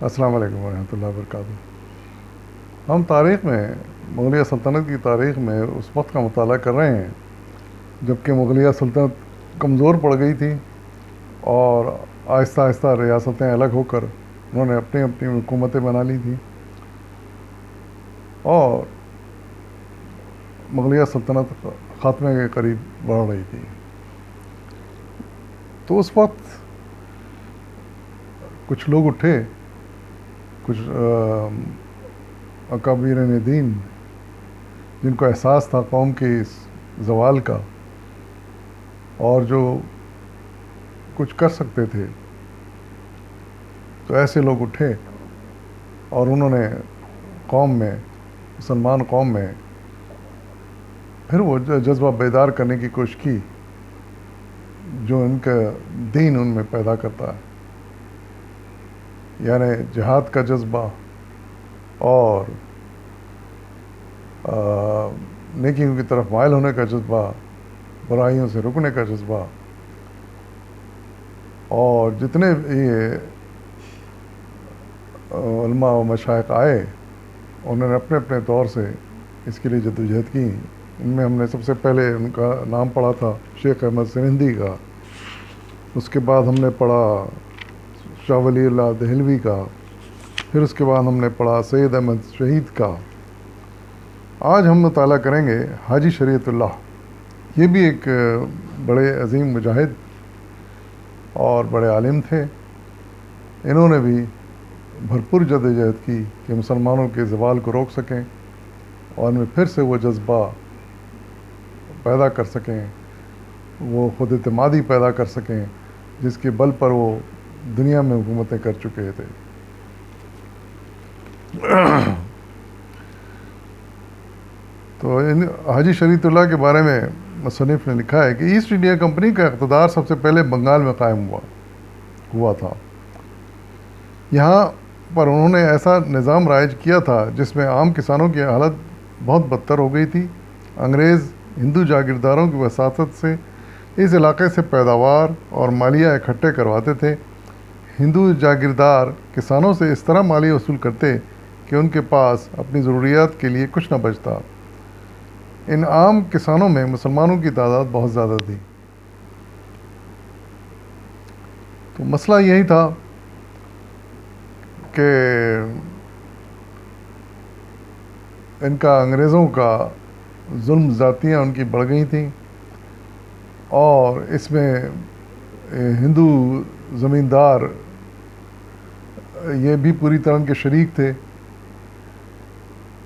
السلام علیکم ورحمۃ اللہ وبرکاتہ۔ ہم تاریخ میں مغلیہ سلطنت کی تاریخ میں اس وقت کا مطالعہ کر رہے ہیں جب کہ مغلیہ سلطنت کمزور پڑ گئی تھی اور آہستہ آہستہ ریاستیں الگ ہو کر انہوں نے اپنی اپنی حکومتیں بنا لی تھیں اور مغلیہ سلطنت خاتمے کے قریب بڑھ رہی تھی۔ تو اس وقت کچھ لوگ اٹھے، کچھ اکابرین دین جن کو احساس تھا قوم کے اس زوال کا اور جو کچھ کر سکتے تھے، تو ایسے لوگ اٹھے اور انہوں نے قوم میں، مسلمان قوم میں پھر وہ جذبہ بیدار کرنے کی کوشش کی جو ان کا دین ان میں پیدا کرتا ہے، یعنی جہاد کا جذبہ اور نیکیوں کی طرف مائل ہونے کا جذبہ، برائیوں سے رکنے کا جذبہ، اور جتنے بھی علماء و مشائخ آئے انہوں نے اپنے اپنے طور سے اس کے لیے جدوجہد کی۔ ان میں ہم نے سب سے پہلے ان کا نام پڑھا تھا شیخ احمد سرہندی کا، اس کے بعد ہم نے پڑھا شاہ ولی اللہ دہلوی کا، پھر اس کے بعد ہم نے پڑھا سید احمد شہید کا۔ آج ہم مطالعہ کریں گے حاجی شریعت اللہ۔ یہ بھی ایک بڑے عظیم مجاہد اور بڑے عالم تھے۔ انہوں نے بھی بھرپور جدوجہد کی کہ مسلمانوں کے زوال کو روک سکیں اور ان میں پھر سے وہ جذبہ پیدا کر سکیں، وہ خود اعتمادی پیدا کر سکیں جس کے بل پر وہ دنیا میں حکومتیں کر چکے تھے۔ تو حاجی شریعت اللہ کے بارے میں مصنف نے لکھا ہے کہ ایسٹ انڈیا کمپنی کا اقتدار سب سے پہلے بنگال میں قائم ہوا تھا۔ یہاں پر انہوں نے ایسا نظام رائج کیا تھا جس میں عام کسانوں کی حالت بہت بدتر ہو گئی تھی۔ انگریز ہندو جاگیرداروں کی وساطت سے اس علاقے سے پیداوار اور مالیہ اکٹھے کرواتے تھے۔ ہندو جاگیردار کسانوں سے اس طرح مالیہ وصول کرتے کہ ان کے پاس اپنی ضروریات کے لیے کچھ نہ بچتا۔ ان عام کسانوں میں مسلمانوں کی تعداد بہت زیادہ تھی۔ تو مسئلہ یہی تھا کہ ان کا انگریزوں کا ظلم ذاتیاں ان کی بڑھ گئی تھیں اور اس میں ہندو زمیندار یہ بھی پوری طرح کے شریک تھے،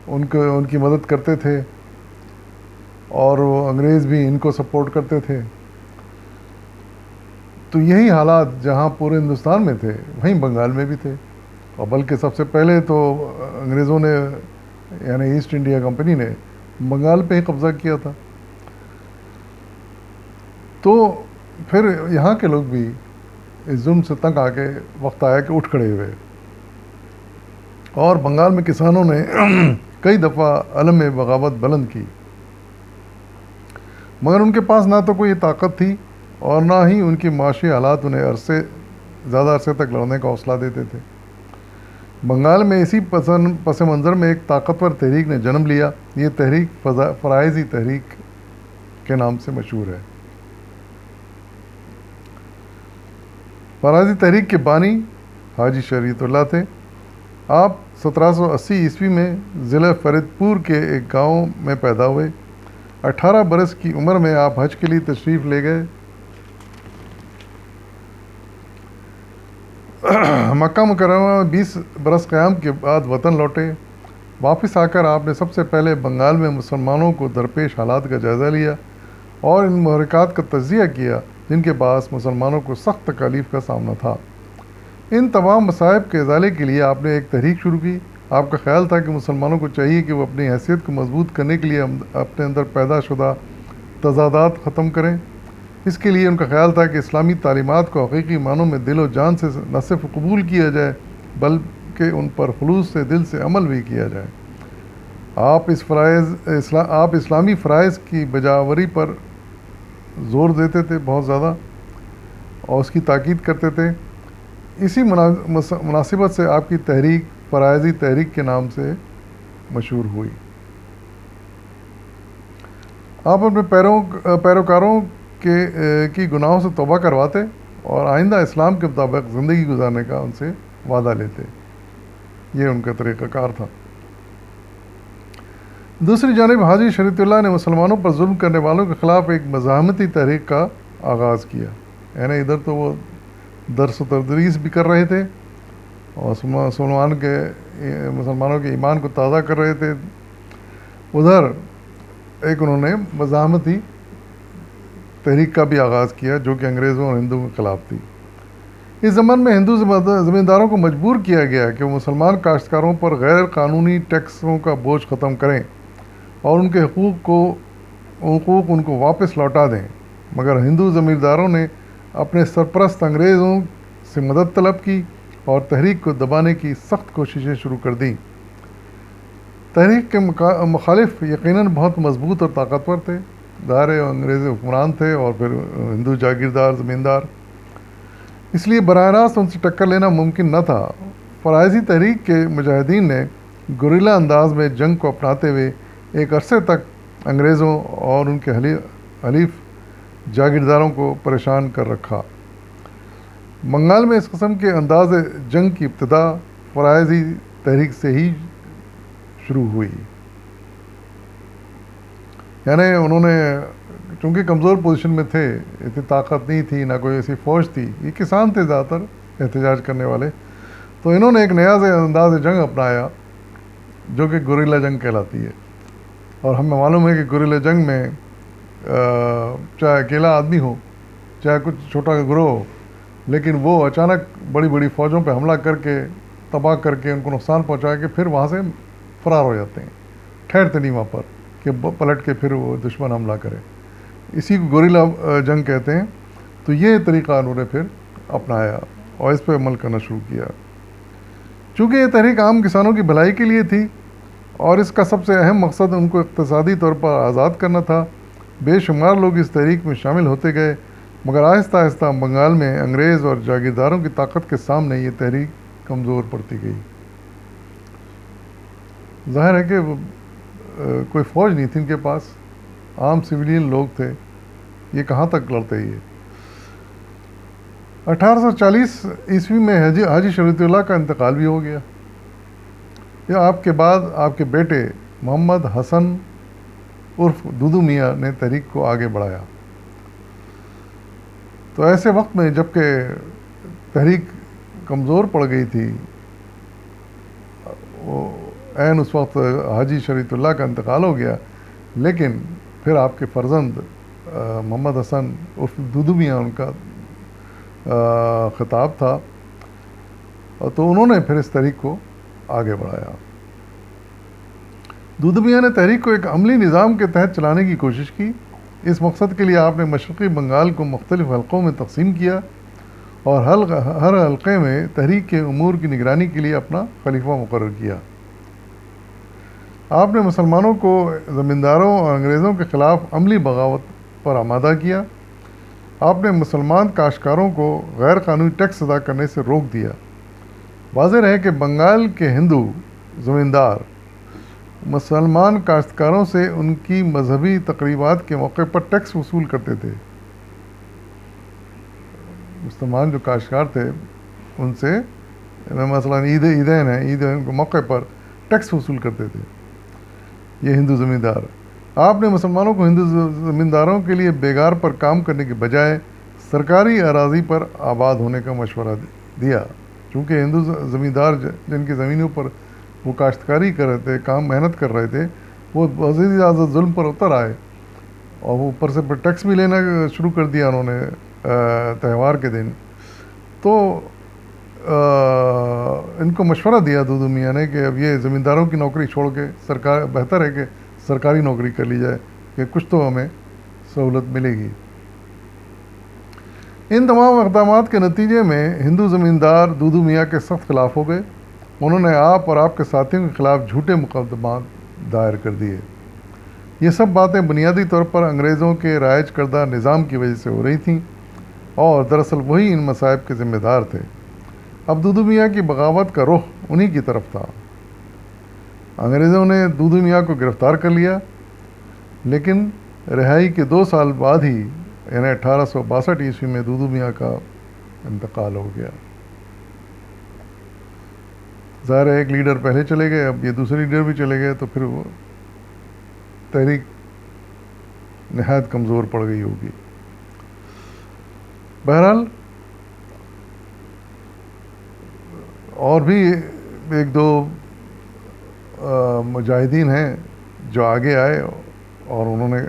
ان کی مدد کرتے تھے اور وہ انگریز بھی ان کو سپورٹ کرتے تھے۔ تو یہی حالات جہاں پورے ہندوستان میں تھے وہیں بنگال میں بھی تھے، اور بلکہ سب سے پہلے تو انگریزوں نے یعنی ایسٹ انڈیا کمپنی نے بنگال پہ ہی قبضہ کیا تھا۔ تو پھر یہاں کے لوگ بھی اس ظلم سے تنگ آ کے وقت آیا کہ اٹھ کھڑے ہوئے، اور بنگال میں کسانوں نے کئی دفعہ علم بغاوت بلند کی، مگر ان کے پاس نہ تو کوئی طاقت تھی اور نہ ہی ان کی معاشی حالات انہیں زیادہ عرصے تک لڑنے کا حوصلہ دیتے تھے۔ بنگال میں اسی پس منظر میں ایک طاقتور تحریک نے جنم لیا۔ یہ تحریک فرائضی تحریک کے نام سے مشہور ہے۔ فرائضی تحریک کے بانی حاجی شریعت اللہ تھے۔ آپ 1780 عیسوی میں ضلع فرید پور کے ایک گاؤں میں پیدا ہوئے۔ 18 برس کی عمر میں آپ حج کے لیے تشریف لے گئے۔ مکہ مکرمہ میں 20 برس قیام کے بعد وطن لوٹے۔ واپس آ کر آپ نے سب سے پہلے بنگال میں مسلمانوں کو درپیش حالات کا جائزہ لیا اور ان محرکات کا تجزیہ کیا جن کے باعث مسلمانوں کو سخت تکالیف کا سامنا تھا۔ ان تمام مصائب کے ازالے کے لیے آپ نے ایک تحریک شروع کی۔ آپ کا خیال تھا کہ مسلمانوں کو چاہیے کہ وہ اپنی حیثیت کو مضبوط کرنے کے لیے اپنے اندر پیدا شدہ تضادات ختم کریں۔ اس کے لیے ان کا خیال تھا کہ اسلامی تعلیمات کو حقیقی معنوں میں دل و جان سے نہ صرف قبول کیا جائے بلکہ ان پر خلوص سے دل سے عمل بھی کیا جائے۔ آپ اسلامی فرائض کی بجاوری پر زور دیتے تھے بہت زیادہ، اور اس کی تاکید کرتے تھے اسی مناسبت سے آپ کی تحریک فرائضی تحریک کے نام سے مشہور ہوئی۔ آپ اپنے پیروکاروں کی گناہوں سے توبہ کرواتے اور آئندہ اسلام کے مطابق زندگی گزارنے کا ان سے وعدہ لیتے۔ یہ ان کا طریقہ کار تھا۔ دوسری جانب حاجی شریعت اللہ نے مسلمانوں پر ظلم کرنے والوں کے خلاف ایک مزاحمتی تحریک کا آغاز کیا۔ یعنی ادھر تو وہ درس و تدریس بھی کر رہے تھے اور مسلمانوں کے ایمان کو تازہ کر رہے تھے، ادھر ایک انہوں نے مزاحمتی تحریک کا بھی آغاز کیا جو کہ انگریزوں اور ہندوؤں کے خلاف تھی۔ اس زمن میں ہندو زمینداروں کو مجبور کیا گیا کہ وہ مسلمان کاشتکاروں پر غیر قانونی ٹیکسوں کا بوجھ ختم کریں اور ان کے حقوق ان کو واپس لوٹا دیں، مگر ہندو زمینداروں نے اپنے سرپرست انگریزوں سے مدد طلب کی اور تحریک کو دبانے کی سخت کوششیں شروع کر دیں۔ تحریک کے مخالف یقیناً بہت مضبوط اور طاقتور تھے، ظاہر انگریز حکمران تھے اور پھر ہندو جاگیردار زمیندار، اس لیے براہ راست ان سے ٹکر لینا ممکن نہ تھا۔ فرائضی تحریک کے مجاہدین نے گوریلا انداز میں جنگ کو اپناتے ہوئے ایک عرصے تک انگریزوں اور ان کے حلیف جاگیرداروں کو پریشان کر رکھا۔ بنگال میں اس قسم کے انداز جنگ کی ابتدا فرائضی تحریک سے ہی شروع ہوئی۔ یعنی انہوں نے چونکہ کمزور پوزیشن میں تھے، اتنی طاقت نہیں تھی، نہ کوئی ایسی فوج تھی، یہ کسان تھے زیادہ تر احتجاج کرنے والے، تو انہوں نے ایک نیا انداز جنگ اپنایا جو کہ گوریلا جنگ کہلاتی ہے۔ اور ہمیں معلوم ہے کہ گوریلا جنگ میں چاہے اکیلا آدمی ہو، چاہے کچھ چھوٹا گروہ ہو، لیکن وہ اچانک بڑی بڑی فوجوں پہ حملہ کر کے تباہ کر کے ان کو نقصان پہنچا کے پھر وہاں سے فرار ہو جاتے ہیں، ٹھہرتے نہیں وہاں پر کہ پلٹ کے پھر وہ دشمن حملہ کرے، اسی کو گوریلا جنگ کہتے ہیں۔ تو یہ طریقہ انہوں نے پھر اپنایا اور اس پہ عمل کرنا شروع کیا۔ چونکہ یہ تحریک عام کسانوں کی بھلائی کے لیے تھی اور اس کا سب سے اہم مقصد ان کو اقتصادی طور پر آزاد کرنا تھا، بے شمار لوگ اس تحریک میں شامل ہوتے گئے، مگر آہستہ آہستہ بنگال میں انگریز اور جاگیرداروں کی طاقت کے سامنے یہ تحریک کمزور پڑتی گئی۔ ظاہر ہے کہ کوئی فوج نہیں تھی ان کے پاس، عام سویلین لوگ تھے، یہ کہاں تک لڑتے یہ۔ 1840 عیسوی میں حاجی شریعت اللہ کا انتقال بھی ہو گیا۔ یہ آپ کے بعد آپ کے بیٹے محمد حسن عرف دودو میاں نے تحریک کو آگے بڑھایا۔ تو ایسے وقت میں جب کہ تحریک کمزور پڑ گئی تھی، عین اس وقت حاجی شریعت اللہ کا انتقال ہو گیا، لیکن پھر آپ کے فرزند محمد حسن عرف دودو میاں ان کا خطاب تھا، تو انہوں نے پھر اس تحریک کو آگے بڑھایا۔ دودو میاں نے تحریک کو ایک عملی نظام کے تحت چلانے کی کوشش کی۔ اس مقصد کے لیے آپ نے مشرقی بنگال کو مختلف حلقوں میں تقسیم کیا اور ہر حلقے میں تحریک کے امور کی نگرانی کے لیے اپنا خلیفہ مقرر کیا۔ آپ نے مسلمانوں کو زمینداروں اور انگریزوں کے خلاف عملی بغاوت پر آمادہ کیا۔ آپ نے مسلمان کاشتکاروں کو غیر قانونی ٹیکس ادا کرنے سے روک دیا۔ واضح رہے کہ بنگال کے ہندو زمیندار مسلمان کاشتکاروں سے ان کی مذہبی تقریبات کے موقع پر ٹیکس وصول کرتے تھے۔ مسلمان جو کاشتکار تھے ان سے مثلاً عیدین ہیں، عید کے موقع پر ٹیکس وصول کرتے تھے یہ ہندو زمیندار۔ آپ نے مسلمانوں کو ہندو زمینداروں کے لیے بیگار پر کام کرنے کے بجائے سرکاری اراضی پر آباد ہونے کا مشورہ دیا، چونکہ ہندو زمیندار جن کی زمینوں پر وہ کاشتکاری کر رہے تھے، کام محنت کر رہے تھے، وہ مزید زیادہ ظلم پر اتر آئے اور وہ اوپر سے پھر ٹیکس بھی لینا شروع کر دیا انہوں نے تہوار کے دن۔ تو ان کو مشورہ دیا دودو میاں نے کہ اب یہ زمینداروں کی نوکری چھوڑ کے بہتر ہے کہ سرکاری نوکری کر لی جائے کہ کچھ تو ہمیں سہولت ملے گی۔ ان تمام اقدامات کے نتیجے میں ہندو زمیندار دودو میاں کے سخت خلاف ہو گئے۔ انہوں نے آپ اور آپ کے ساتھیوں کے خلاف جھوٹے مقدمات دائر کر دیے۔ یہ سب باتیں بنیادی طور پر انگریزوں کے رائج کردہ نظام کی وجہ سے ہو رہی تھیں اور دراصل وہی ان مصائب کے ذمہ دار تھے۔ اب دودو میاں کی بغاوت کا رخ انہی کی طرف تھا. انگریزوں نے دودو میاں کو گرفتار کر لیا، لیکن رہائی کے 2 سال بعد ہی یعنی 1862 میں دودو میاں کا انتقال ہو گیا. ظاہر ہے ایک لیڈر پہلے چلے گئے، اب یہ دوسرے لیڈر بھی چلے گئے، تو پھر وہ تحریک نہایت کمزور پڑ گئی ہوگی. بہرحال اور بھی 1-2 مجاہدین ہیں جو آگے آئے اور انہوں نے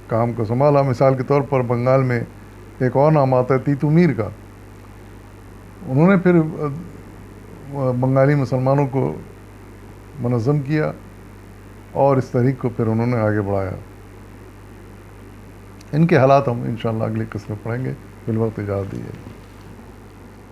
کام کو سنبھالا. مثال کے طور پر بنگال میں ایک اور نام آتا ہے تیتو میر کا. انہوں نے پھر بنگالی مسلمانوں کو منظم کیا اور اس تحریک کو پھر انہوں نے آگے بڑھایا. ان کے حالات ہم انشاءاللہ اگلی قسط میں پڑھیں گے. فی الوقت اجازت دیجیے.